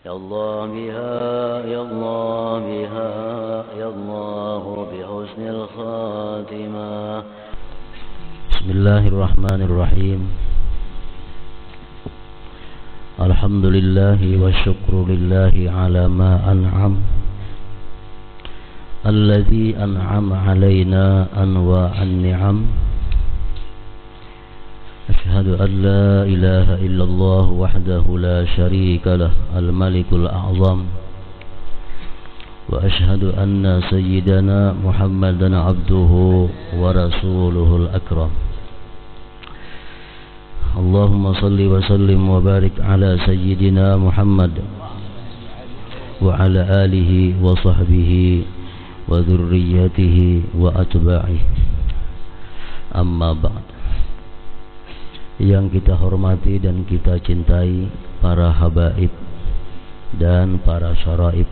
يا الله بها يا الله بها يا الله بحسن الخاتمة. بسم الله الرحمن الرحيم. الحمد لله والشكر لله على ما أنعم، الذي أنعم علينا أنواع النعم. أشهد أن لا إله إلا الله وحده لا شريك له الملك الأعظم، وأشهد أن سيدنا محمدا عبده ورسوله الأكرم. اللهم صل وسلم وبارك على سيدنا محمد وعلى آله وصحبه وذريته وأتباعه. أما بعد. Yang kita hormati dan kita cintai para habaib dan para syaraib,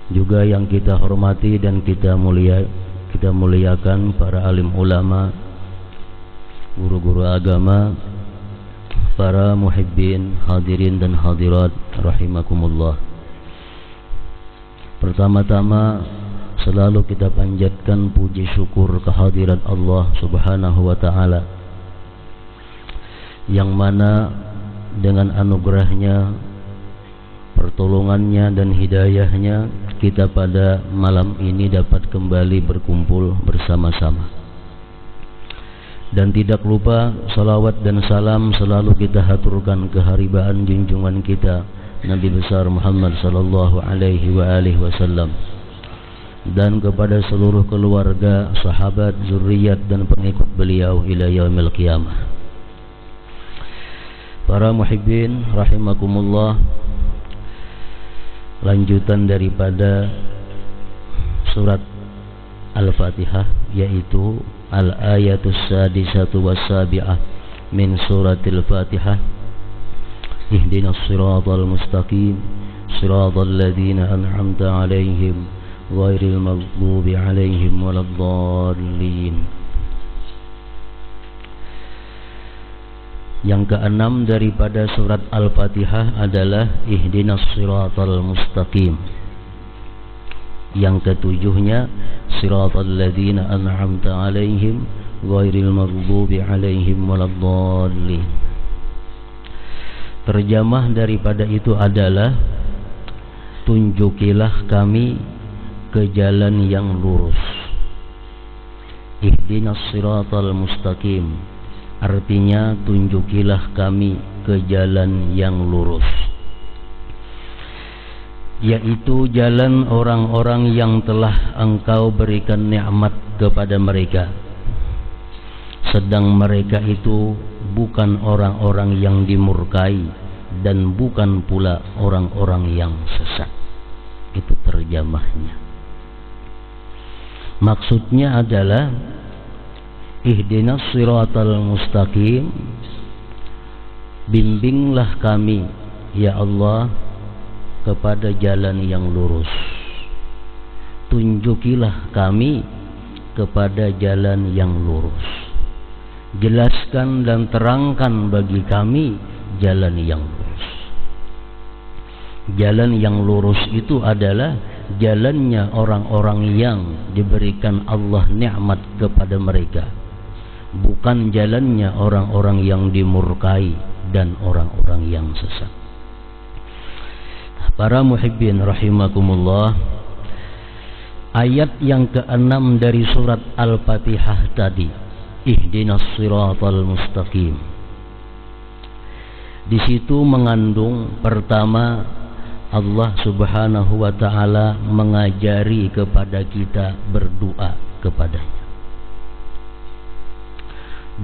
juga yang kita hormati dan kita muliakan para alim ulama, guru-guru agama, para muhibbin, hadirin dan hadirat rahimakumullah. Pertama-tama selalu kita panjatkan puji syukur kehadirat Allah Subhanahu wa taala, yang mana dengan anugerahnya, pertolongannya dan hidayahnya kita pada malam ini dapat kembali berkumpul bersama-sama. Dan tidak lupa salawat dan salam selalu kita haturkan keharibaan junjungan kita Nabi besar Muhammad sallallahu alaihi wasallam, dan kepada seluruh keluarga, sahabat, zuriat dan pengikut beliau ila yaumil qiyamah. Para muhibbin rahimakumullah, lanjutan daripada surat Al-Fatihah, yaitu al-ayatus sadisatu was-sabi'ah min suratil Fatihah. Ihdinas siratal mustaqim siratal ladzina an'amta 'alaihim ghairil maghdubi 'alaihim waladdallin. Yang keenam daripada surat Al-Fatihah adalah ihdinas siratal mustaqim. Yang ketujuhnya siratal ladzina an'amta 'alaihim ghairil maghdubi 'alaihim waladdallin. Terjemah daripada itu adalah tunjukilah kami ke jalan yang lurus. Ihdinas siratal mustaqim artinya tunjukilah kami ke jalan yang lurus, yaitu jalan orang-orang yang telah Engkau berikan nikmat kepada mereka, sedang mereka itu bukan orang-orang yang dimurkai dan bukan pula orang-orang yang sesat. Itu terjemahnya. Maksudnya adalah ihdinas siratal mustaqim, bimbinglah kami ya Allah kepada jalan yang lurus, tunjukilah kami kepada jalan yang lurus, jelaskan dan terangkan bagi kami jalan yang lurus. Jalan yang lurus itu adalah jalannya orang-orang yang diberikan Allah nikmat kepada mereka, bukan jalannya orang-orang yang dimurkai dan orang-orang yang sesat. Para muhibbin rahimakumullah, ayat yang keenam dari surat Al-Fatihah tadi, ihdinas siratal mustaqim, di situ mengandung pertama Allah Subhanahu wa taala mengajari kepada kita berdoa kepadanya.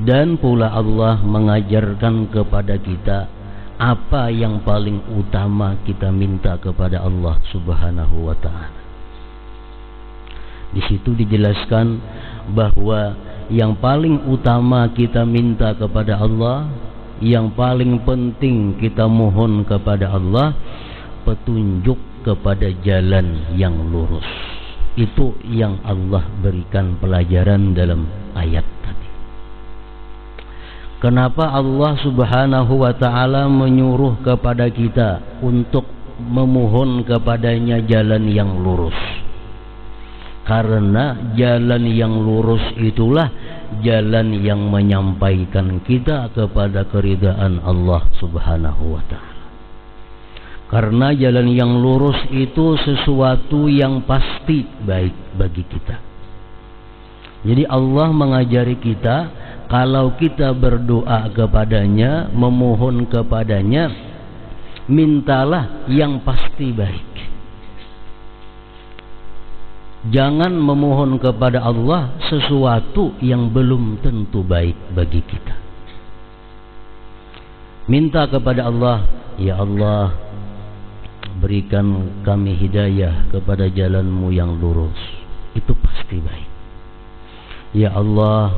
Dan pula Allah mengajarkan kepada kita apa yang paling utama kita minta kepada Allah Subhanahu wa taala. Di situ dijelaskan bahwa yang paling utama kita minta kepada Allah, yang paling penting kita mohon kepada Allah, petunjuk kepada jalan yang lurus. Itu yang Allah berikan pelajaran dalam ayat tadi. Kenapa Allah Subhanahu wa ta'ala menyuruh kepada kita untuk memohon kepadanya jalan yang lurus? Karena jalan yang lurus itulah jalan yang menyampaikan kita kepada keridhaan Allah Subhanahu wa ta'ala. Karena jalan yang lurus itu sesuatu yang pasti baik bagi kita. Jadi Allah mengajari kita, kalau kita berdoa kepadanya, memohon kepadanya, mintalah yang pasti baik. Jangan memohon kepada Allah sesuatu yang belum tentu baik bagi kita. Minta kepada Allah, ya Allah, berikan kami hidayah kepada jalan-Mu yang lurus. Itu pasti baik. Ya Allah,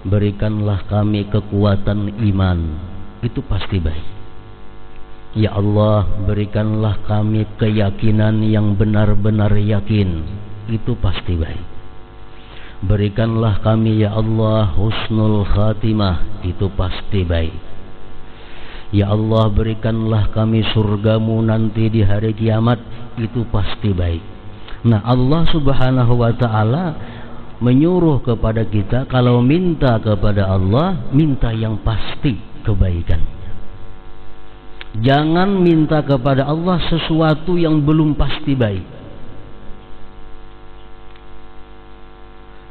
berikanlah kami kekuatan iman. Itu pasti baik. Ya Allah, berikanlah kami keyakinan yang benar-benar yakin. Itu pasti baik. Berikanlah kami ya Allah husnul khatimah. Itu pasti baik. Ya Allah, berikanlah kami surgamu nanti di hari kiamat. Itu pasti baik. Nah, Allah Subhanahu wa ta'ala menyuruh kepada kita, kalau minta kepada Allah, minta yang pasti kebaikannya. Jangan minta kepada Allah sesuatu yang belum pasti baik.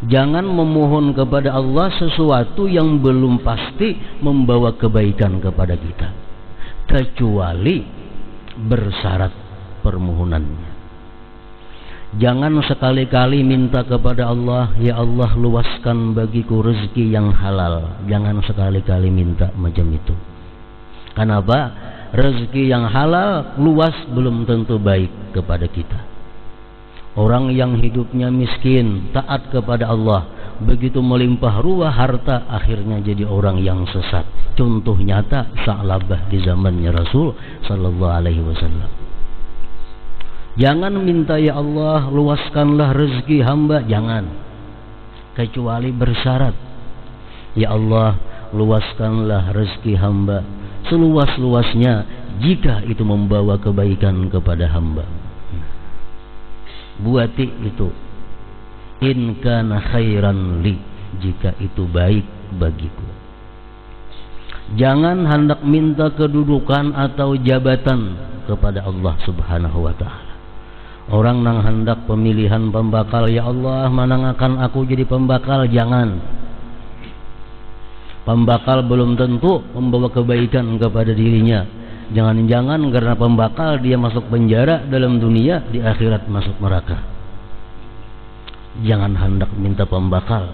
Jangan memohon kepada Allah sesuatu yang belum pasti membawa kebaikan kepada kita, kecuali bersyarat permohonannya. Jangan sekali-kali minta kepada Allah, ya Allah luaskan bagiku rezeki yang halal. Jangan sekali-kali minta macam itu. Kenapa? Rezeki yang halal luas belum tentu baik kepada kita. Orang yang hidupnya miskin, taat kepada Allah, begitu melimpah ruah harta, akhirnya jadi orang yang sesat. Contoh nyata Sa'labah di zamannya Rasul sallallahu alaihi wasallam. Jangan minta ya Allah luaskanlah rezeki hamba, jangan, kecuali bersyarat. Ya Allah luaskanlah rezeki hamba seluas-luasnya jika itu membawa kebaikan kepada hamba. Buati itu, in kana khairan li, jika itu baik bagiku. Jangan hendak minta kedudukan atau jabatan kepada Allah Subhanahu wa ta'ala. Orang nang hendak pemilihan pembakal, ya Allah manangakan aku jadi pembakal, jangan. Pembakal belum tentu membawa kebaikan kepada dirinya. Jangan-jangan karena pembakal dia masuk penjara dalam dunia, di akhirat masuk neraka. Jangan hendak minta pembakal.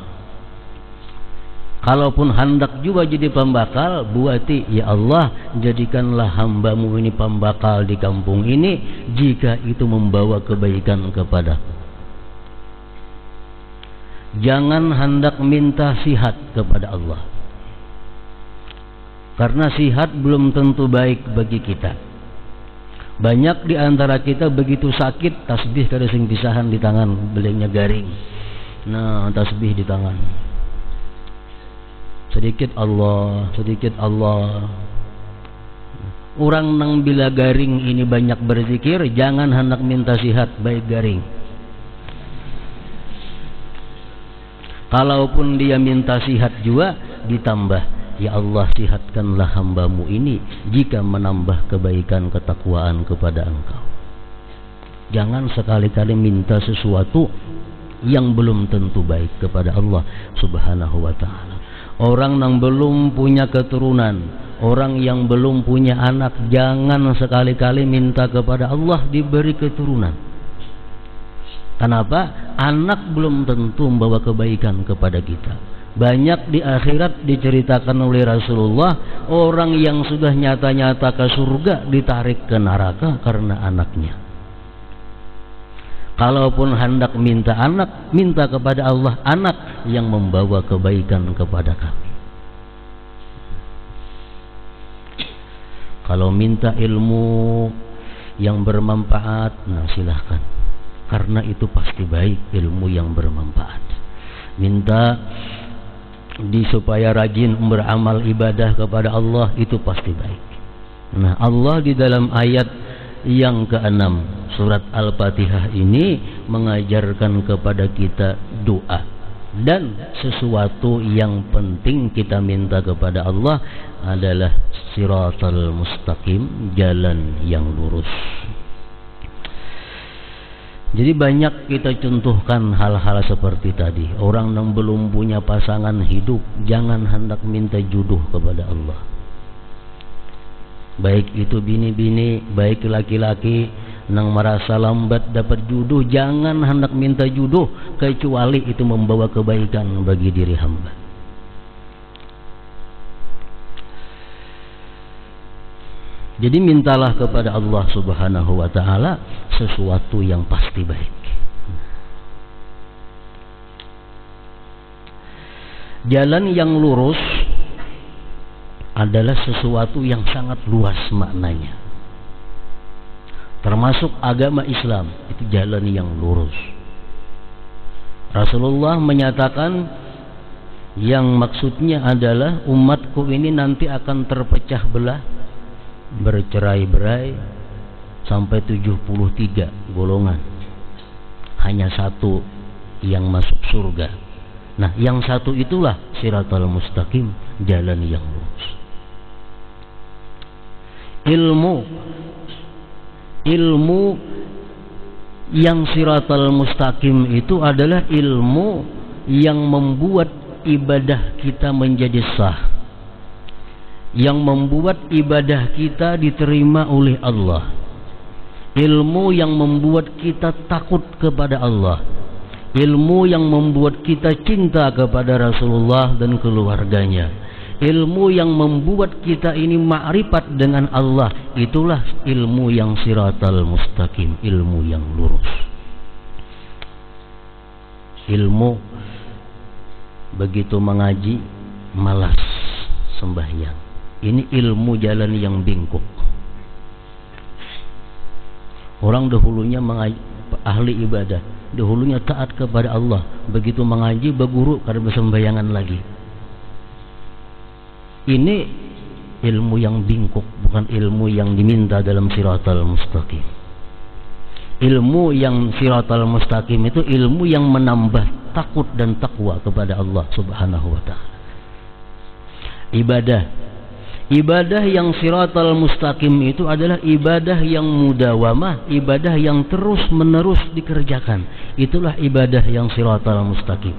Kalaupun hendak juga jadi pembakal, buati ya Allah jadikanlah hamba-Mu ini pembakal di kampung ini jika itu membawa kebaikan kepadaku. Jangan hendak minta sihat kepada Allah, karena sihat belum tentu baik bagi kita. Banyak di antara kita begitu sakit, tasbih kada sing pisahan di tangan, belengnya garing. Nah, tasbih di tangan. Sedikit Allah, sedikit Allah. Orang nang bila garing ini banyak berzikir, jangan hendak minta sihat baik garing. Kalaupun dia minta sihat juga ditambah, ya Allah sihatkanlah hamba-Mu ini jika menambah kebaikan ketakwaan kepada Engkau. Jangan sekali-kali minta sesuatu yang belum tentu baik kepada Allah Subhanahu wa ta'ala. Orang yang belum punya keturunan, orang yang belum punya anak, jangan sekali-kali minta kepada Allah diberi keturunan. Kenapa? Anak belum tentu membawa kebaikan kepada kita. Banyak di akhirat diceritakan oleh Rasulullah, orang yang sudah nyata-nyata ke surga ditarik ke neraka karena anaknya. Kalaupun hendak minta anak, minta kepada Allah anak yang membawa kebaikan kepada kami. Kalau minta ilmu yang bermanfaat, nah silahkan, karena itu pasti baik, ilmu yang bermanfaat. Minta supaya rajin beramal ibadah kepada Allah, itu pasti baik. Nah, Allah di dalam ayat yang ke-6 surat Al-Fatihah ini mengajarkan kepada kita doa, dan sesuatu yang penting kita minta kepada Allah adalah siratal mustaqim, jalan yang lurus. Jadi banyak kita contohkan hal-hal seperti tadi. Orang yang belum punya pasangan hidup, jangan hendak minta jodoh kepada Allah. Baik itu bini-bini, baik laki-laki yang merasa lambat dapat jodoh, jangan hendak minta jodoh kecuali itu membawa kebaikan bagi diri hamba. Jadi mintalah kepada Allah Subhanahu wa ta'ala sesuatu yang pasti baik. Jalan yang lurus adalah sesuatu yang sangat luas maknanya. Termasuk agama Islam, itu jalan yang lurus. Rasulullah menyatakan yang maksudnya adalah umatku ini nanti akan terpecah belah, bercerai-berai sampai 73 golongan. Hanya satu yang masuk surga. Nah, yang satu itulah siratal mustaqim, jalan yang lurus. Ilmu yang siratal mustaqim itu adalah ilmu yang membuat ibadah kita menjadi sah, yang membuat ibadah kita diterima oleh Allah, ilmu yang membuat kita takut kepada Allah, ilmu yang membuat kita cinta kepada Rasulullah dan keluarganya, ilmu yang membuat kita ini ma'rifat dengan Allah. Itulah ilmu yang siratal mustaqim, ilmu yang lurus. Ilmu begitu mengaji malas sembahyang, ini ilmu jalan yang bingkuk. Orang dahulunya ahli ibadah, dahulunya taat kepada Allah, begitu mengaji berguru karena bersembayangan lagi. Ini ilmu yang bingkuk, bukan ilmu yang diminta dalam siratal mustaqim. Ilmu yang siratal mustaqim itu ilmu yang menambah takut dan takwa kepada Allah Subhanahu wa ta'ala. Ibadah yang siratal mustaqim itu adalah ibadah yang mudawamah, ibadah yang terus menerus dikerjakan. Itulah ibadah yang siratal mustaqim.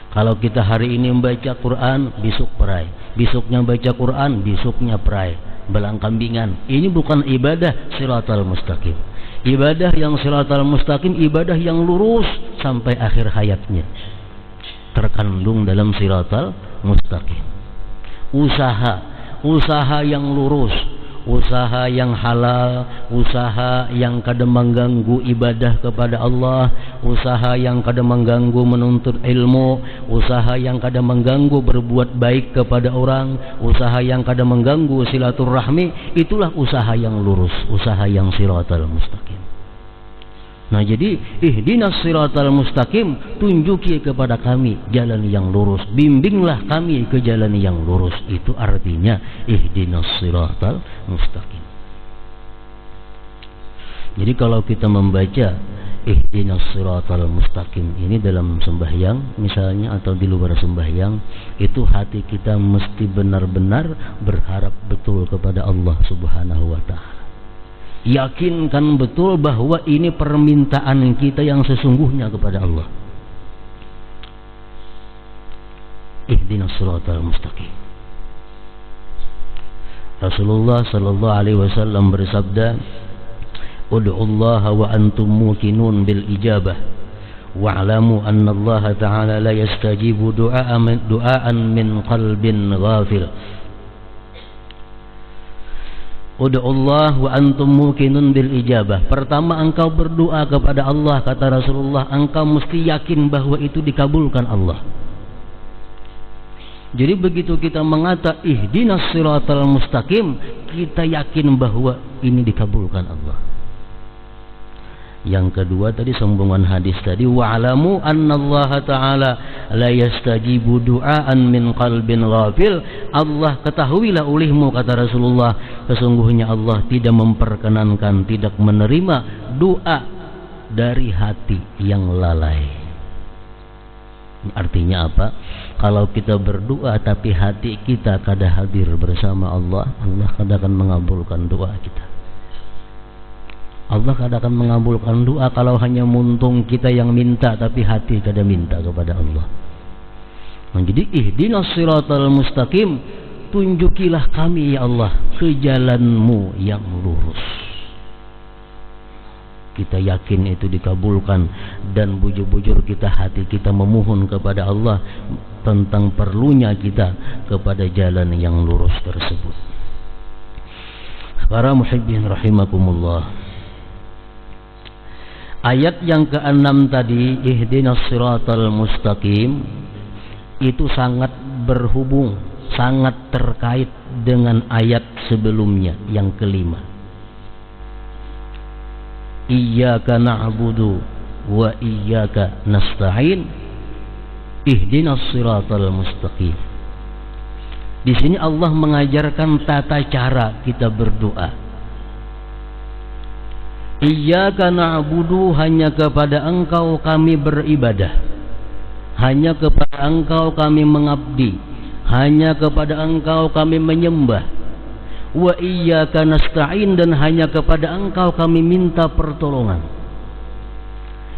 Kalau kita hari ini membaca Quran, besok perai, besoknya baca Quran, besoknya perai, belang kambingan. Ini bukan ibadah siratal mustaqim. Ibadah yang siratal mustaqim, ibadah yang lurus sampai akhir hayatnya, terkandung dalam siratal mustaqim. Usaha yang lurus, usaha yang halal, usaha yang kadang mengganggu ibadah kepada Allah, usaha yang kadang mengganggu menuntut ilmu, usaha yang kadang mengganggu berbuat baik kepada orang, usaha yang kadang mengganggu silaturahmi, itulah usaha yang lurus, usaha yang siratal mustaqim. Nah, jadi ihdinas siratal mustaqim, tunjuki kepada kami jalan yang lurus, bimbinglah kami ke jalan yang lurus. Itu artinya ihdinas siratal mustaqim. Jadi kalau kita membaca ihdinas siratal mustaqim ini dalam sembahyang misalnya atau di luar sembahyang, itu hati kita mesti benar-benar berharap betul kepada Allah Subhanahu wa ta'ala. Yakinkan betul bahwa ini permintaan kita yang sesungguhnya kepada Allah. Ihdinas siratal mustaqim. Rasulullah sallallahu alaihi wasallam bersabda, "Ud'ullaha wa antum muqinun bil ijabah, wa'lamu anna Allah ta'ala la yastajibu du'aan min qalbin ghafil." Ud'ullah wa antum muqinun bil ijabah. Pertama engkau berdoa kepada Allah, kata Rasulullah, engkau mesti yakin bahwa itu dikabulkan Allah. Jadi begitu kita mengata ihdinas siratal mustaqim, kita yakin bahwa ini dikabulkan Allah. Yang kedua tadi sambungan hadis tadi, wa'lamu annallaha ta'ala la yastajibu du'aan min qalbin ghafil. Allah, ketahuilah olehmu, kata Rasulullah, sesungguhnya Allah tidak memperkenankan, tidak menerima doa dari hati yang lalai. Artinya apa? Kalau kita berdoa tapi hati kita kada hadir bersama Allah, Allah kada akan mengabulkan doa kita. Allah kada akan mengabulkan doa kalau hanya muntung kita yang minta tapi hati kada minta kepada Allah. Jadi ihdinas siratal mustaqim, tunjukilah kami ya Allah ke jalanmu yang lurus. Kita yakin itu dikabulkan, dan bujur-bujur kita, hati kita memohon kepada Allah tentang perlunya kita kepada jalan yang lurus tersebut. Para muhibbin rahimakumullah, ayat yang ke-6 tadi, ihdinas siratal mustaqim, itu sangat berhubung, sangat terkait dengan ayat sebelumnya yang ke-5. Iyyaka na'budu wa iyyaka nasta'in ihdinas siratal mustaqim. Di sini Allah mengajarkan tata cara kita berdoa. Iyyaka na'budu, hanya kepada Engkau kami beribadah, hanya kepada Engkau kami mengabdi, hanya kepada Engkau kami menyembah. Wa iyyaka nasta'in, dan hanya kepada Engkau kami minta pertolongan.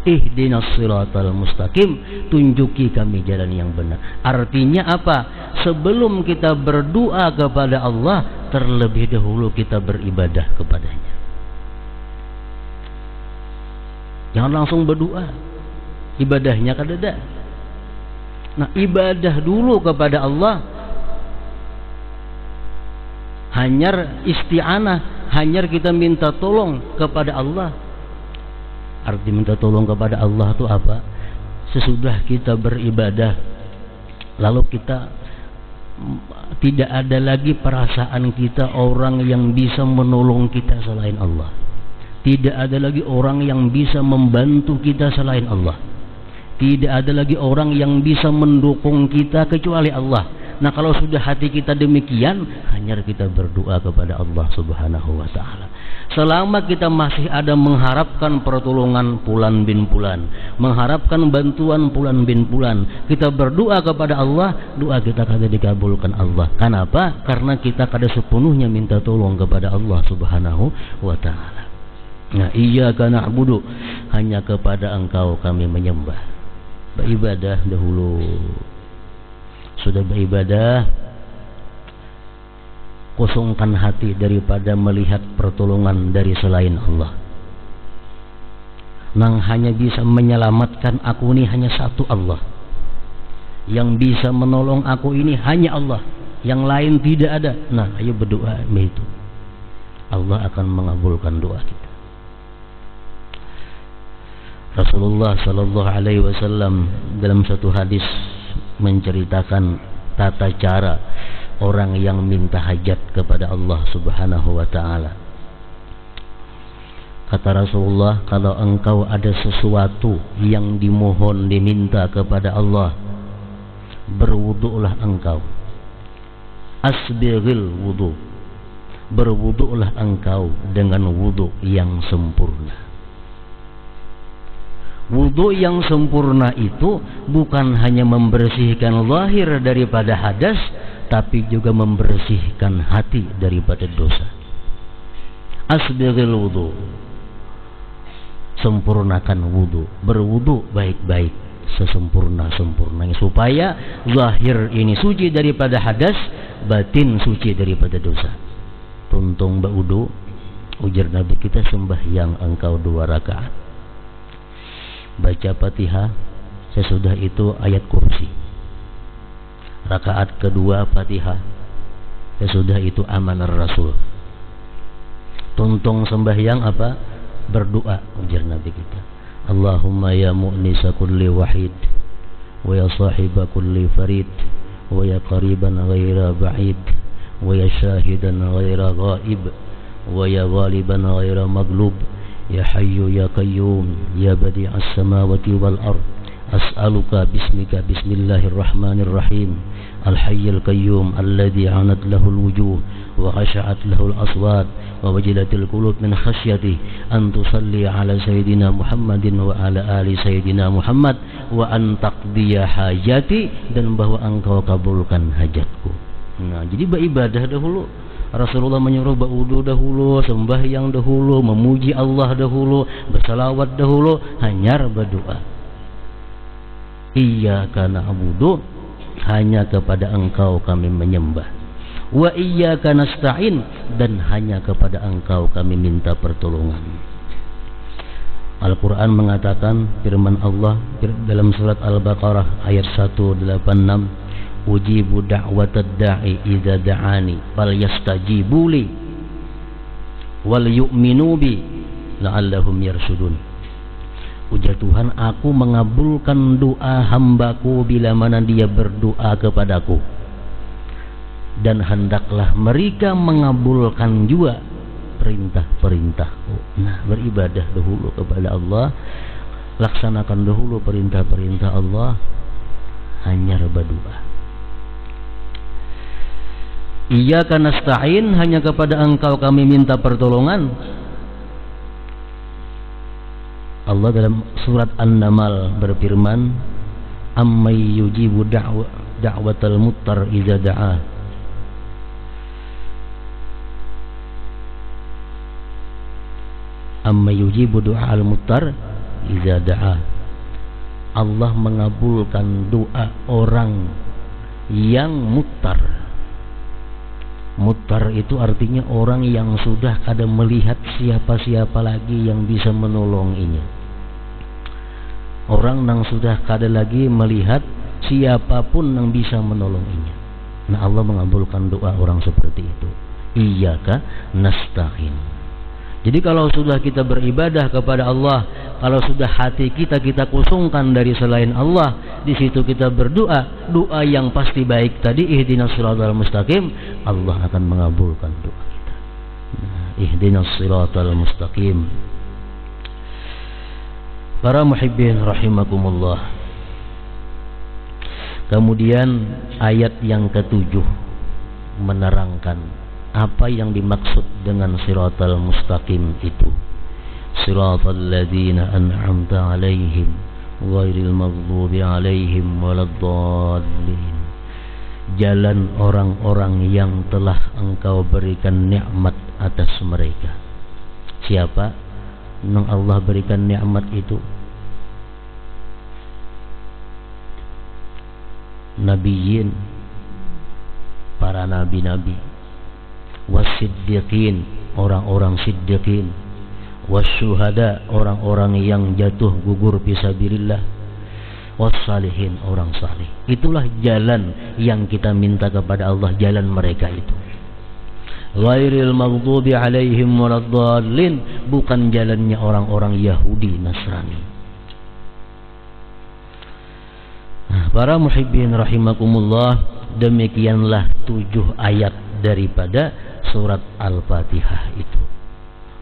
Ihdinas siratal mustaqim, tunjuki kami jalan yang benar. Artinya apa? Sebelum kita berdoa kepada Allah, terlebih dahulu kita beribadah kepadanya. Jangan langsung berdoa, ibadahnya kada ada. Nah, ibadah dulu kepada Allah, hanyar isti'anah, hanyar kita minta tolong kepada Allah. Arti minta tolong kepada Allah itu apa? Sesudah kita beribadah, lalu kita tidak ada lagi perasaan kita orang yang bisa menolong kita selain Allah. Tidak ada lagi orang yang bisa membantu kita selain Allah. Tidak ada lagi orang yang bisa mendukung kita kecuali Allah. Nah, kalau sudah hati kita demikian, hanya kita berdoa kepada Allah Subhanahu wa ta'ala. Selama kita masih ada mengharapkan pertolongan fulan bin fulan, mengharapkan bantuan fulan bin fulan, kita berdoa kepada Allah, doa kita kada dikabulkan Allah. Kenapa? Karena kita kada sepenuhnya minta tolong kepada Allah Subhanahu wa ta'ala. Nah, iyyaka na'budu, hanya kepada Engkau kami menyembah. Beribadah dahulu. Sudah beribadah, kosongkan hati daripada melihat pertolongan dari selain Allah. Nang hanya bisa menyelamatkan aku ini hanya satu Allah. Yang bisa menolong aku ini hanya Allah, yang lain tidak ada. Nah, ayo berdoa begitu. Allah akan mengabulkan doa kita. Rasulullah sallallahu alaihi wasallam dalam satu hadis menceritakan tata cara orang yang minta hajat kepada Allah Subhanahu wa ta'ala. Kata Rasulullah, kalau engkau ada sesuatu yang dimohon, diminta kepada Allah, berwudu'lah engkau. Asbighil wudu', berwudu'lah engkau dengan wudu' yang sempurna. Wudu yang sempurna itu bukan hanya membersihkan zahir daripada hadas, tapi juga membersihkan hati daripada dosa. Asbighil wudu, sempurnakan wudu, berwudu baik-baik sesempurna-sempurnanya, supaya zahir ini suci daripada hadas, batin suci daripada dosa. Tuntung baudu, ujar Nabi kita, sembahyang engkau 2 rakaat, baca Fatihah, sesudah itu ayat kursi. Rakaat kedua Fatihah, sesudah itu amanar Rasul. Tuntung sembahyang apa? Berdoa, ujar Nabi kita. Allahumma ya mu'nisa kulli wahid, wa ya sahiba kulli farid, wa ya qariban ghaira ba'id, wa ya syahidan ghaira ghaib, wa ya ghaliban ghaira maghlub, Ya Hayyu Ya Qayyum Ya Badi'as Samawati wal Ard, as'aluka bismika bismillahirrahmanirrahim Al-Hayyul Qayyum alladhi 'anat lahul wujuh wa khasha'at lahul aswat wa wajilatil qulub min khasyatih an tusalli ala sayyidina Muhammadin wa ala ali sayyidina Muhammad wa an taqdiya hajati, dan bahwa engkau kabulkan hajatku. Nah, jadi beribadah dahulu. Rasulullah menyuruh berwudu dahulu, sembahyang dahulu, memuji Allah dahulu, bersalawat dahulu, hanyar berdoa. Iyyaka na'budu, hanya kepada engkau kami menyembah. Wa iyyaka nasta'in, dan hanya kepada engkau kami minta pertolongan. Al-Quran mengatakan, firman Allah dalam surat Al-Baqarah ayat 186, ujibu da'watad da'i idza da'ani falyastajibu li wal yu'minu bi la'allahum yarshudun. Ujar Tuhan, aku mengabulkan doa hambaku bila mana dia berdoa kepadaku, dan hendaklah mereka mengabulkan juga perintah-perintahku. Nah, beribadah dahulu kepada Allah, laksanakan dahulu perintah-perintah Allah, hanya berdoa. Iyyaka nasta'in, hanya kepada engkau kami minta pertolongan. Allah dalam surat An-Naml berfirman, ammay yujibu da'watal muttar idza da'a. Amma yujibu du'al muttar idza da'a. Allah mengabulkan doa orang yang muttar. Muttar itu artinya orang yang sudah kada melihat siapa-siapa lagi yang bisa menolonginya. Orang yang sudah kada lagi melihat siapapun yang bisa menolonginya. Nah, Allah mengabulkan doa orang seperti itu. Iyyaka nasta'in. Jadi kalau sudah kita beribadah kepada Allah, kalau sudah hati kita kosongkan dari selain Allah, di situ kita berdoa, doa yang pasti baik tadi, ihdinas siratal mustaqim, Allah akan mengabulkan doa kita. Nah, ihdinas siratal mustaqim. Para muhibbin rahimakumullah. Kemudian ayat yang ke-7 menerangkan apa yang dimaksud dengan siratal mustaqim itu. Siratal ladzina an'amta 'alaihim ghairil maghdubi 'alaihim waladdallin. Jalan orang-orang yang telah engkau berikan nikmat atas mereka. Siapa yang Allah berikan nikmat itu? Nabiyin, para nabi-nabi, wasiddiqin, orang-orang siddiqin, wasyuhada, orang-orang yang jatuh gugur fisabilillah, wassalihin, orang salih. Itulah jalan yang kita minta kepada Allah, jalan mereka itu. Ghairil maghdubi alaihim waladdallin, bukan jalannya orang-orang Yahudi Nasrani. Nah, para muhibbin rahimakumullah, demikianlah 7 ayat daripada surat Al-Fatihah itu.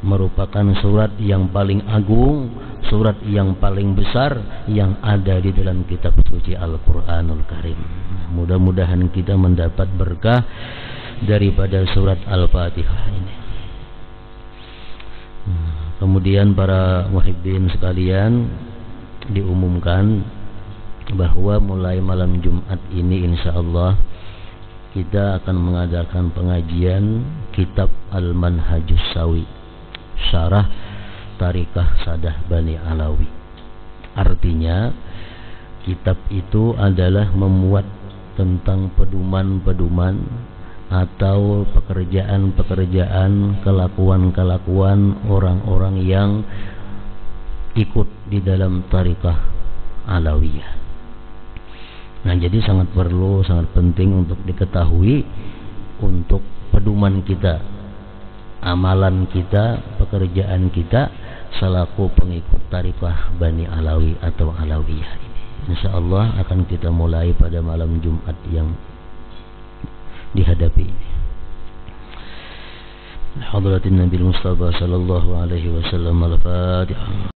Merupakan surat yang paling agung, surat yang paling besar yang ada di dalam kitab suci Al-Quranul Karim. Mudah-mudahan kita mendapat berkah daripada surat Al-Fatihah ini. Kemudian para muhibbin sekalian, diumumkan bahwa mulai malam Jumat ini insyaallah kita akan mengadakan pengajian kitab Al-Manhajus Sawi, syarah Tariqah Sadah Bani Alawi. Artinya kitab itu adalah memuat tentang pedoman-pedoman atau pekerjaan-pekerjaan, kelakuan-kelakuan orang-orang yang ikut di dalam Tariqah Alawiyah. Nah, jadi sangat perlu, sangat penting untuk diketahui untuk pedoman kita, amalan kita, pekerjaan kita selaku pengikut Tariqah Bani Alawi atau Alawiyah ini. Insyaallah akan kita mulai pada malam Jumat yang dihadapi ini. hadratin Nabi Mustafa sallallahu alaihi wasallam. Al-Fatihah.